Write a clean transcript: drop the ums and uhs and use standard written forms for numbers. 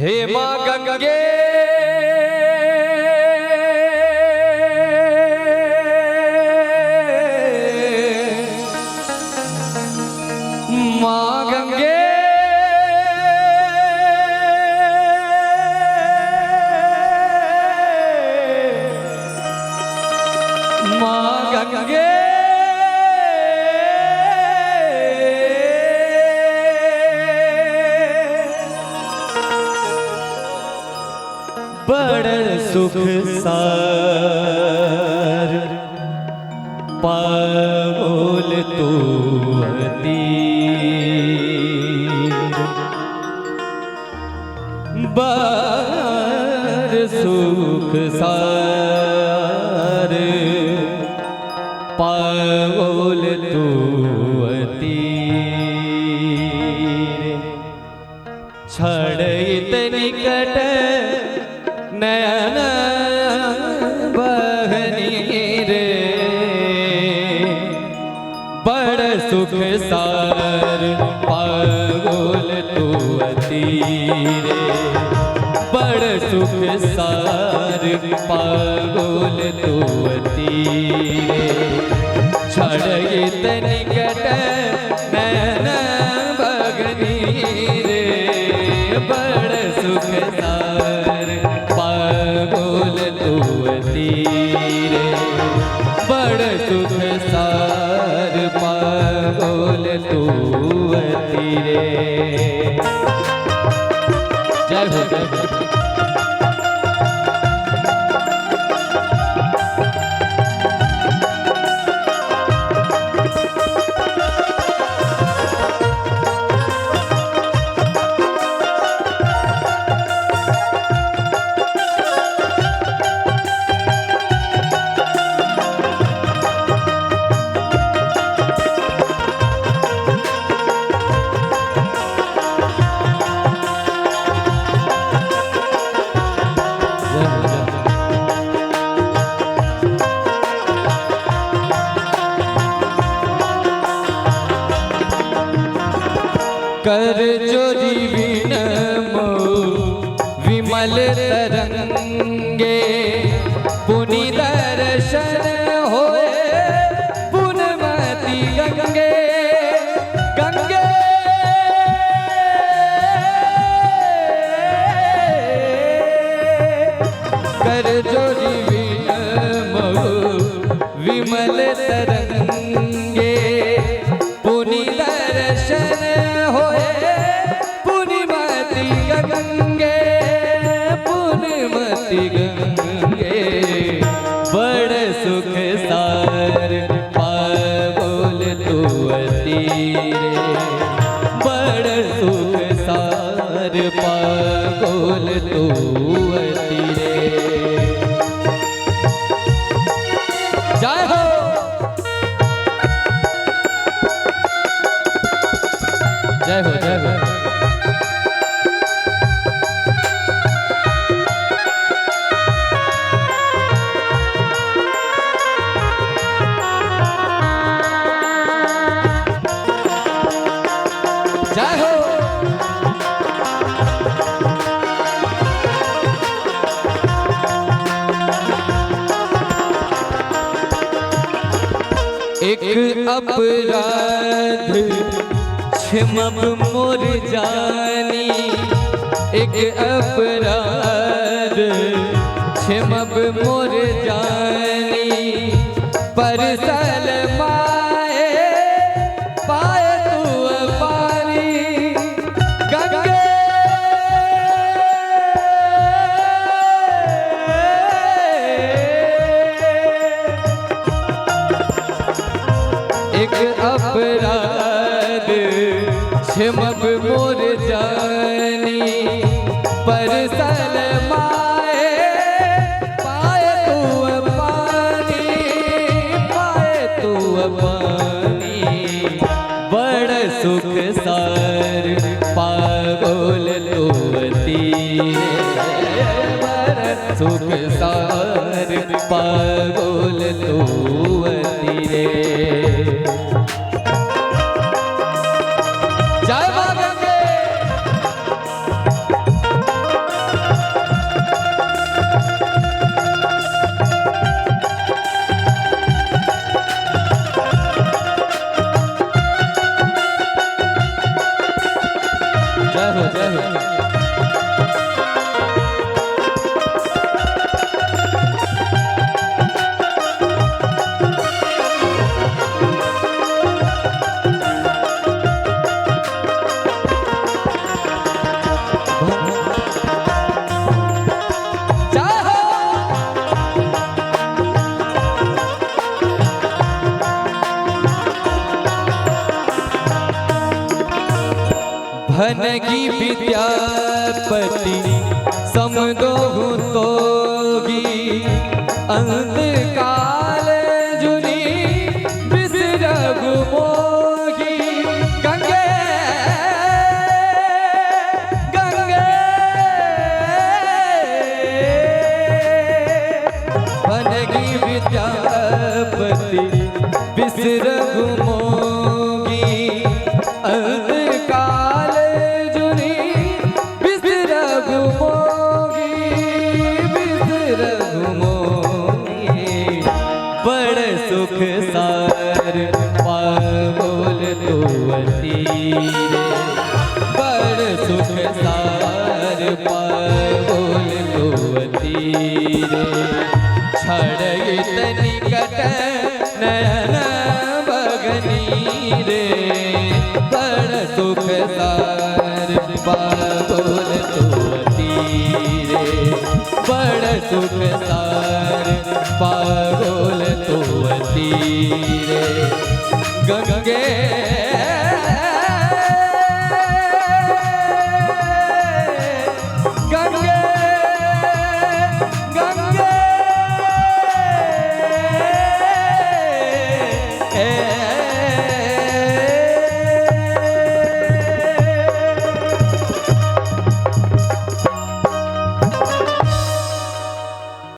हे माँ गंगे माँ गंगे माँ गंगे बड़ सुख सार पावोल तू बड़ सुख सार पावोल तू छड़ निकट नयन बहनी रे बड़ सुख सार पागोल तू रे बड़ सुख सार पागोल तू रे छड़ निकट नयन बहनी रे बड़ सुख सार पागोल तू रे बड़ सुख सार पागोल तू रे जय हो जय हो कर जोरी विनमो विमल तरंगे पुनि दर्शन होए पुनमति गंगे गंगे कर जोरी विनमो विमल तरंगे पुनि दर्शन गंगे पुनमति गंगे बड़ सुख सार पागोल तू रे बड़ सुख सार पागोल तू रे जय हो जय हो जय हो जय हो एक अपराध क्षमब मोर जानी एक अपराध क्षमब मोर जानी परसल माए पाए तू पारी गंगे एक अपराध क्षमब मोर जानी परसल माए पाए तू पानी बड़ सुख सार पागोल तू बड़ सुख सार पागोल तू रे जय माँ गंगे जय हो जय हो। भनगी विद्यापति समदोहु तोगी अंतकाल जुनी बिसरगु मोगी गंगे गंगे भनगी विद्यापति बिसरगु मोगी अंतकाल सुख सार पागोल तुवती रे बड़ सुख सार पागोल तुवती रे छड़ निकट नयन बगनी रे बड़ सुख सार पागोल तुवती रे बड़ सुख सार पागोल तुवती रे गंगे गंगे गंगे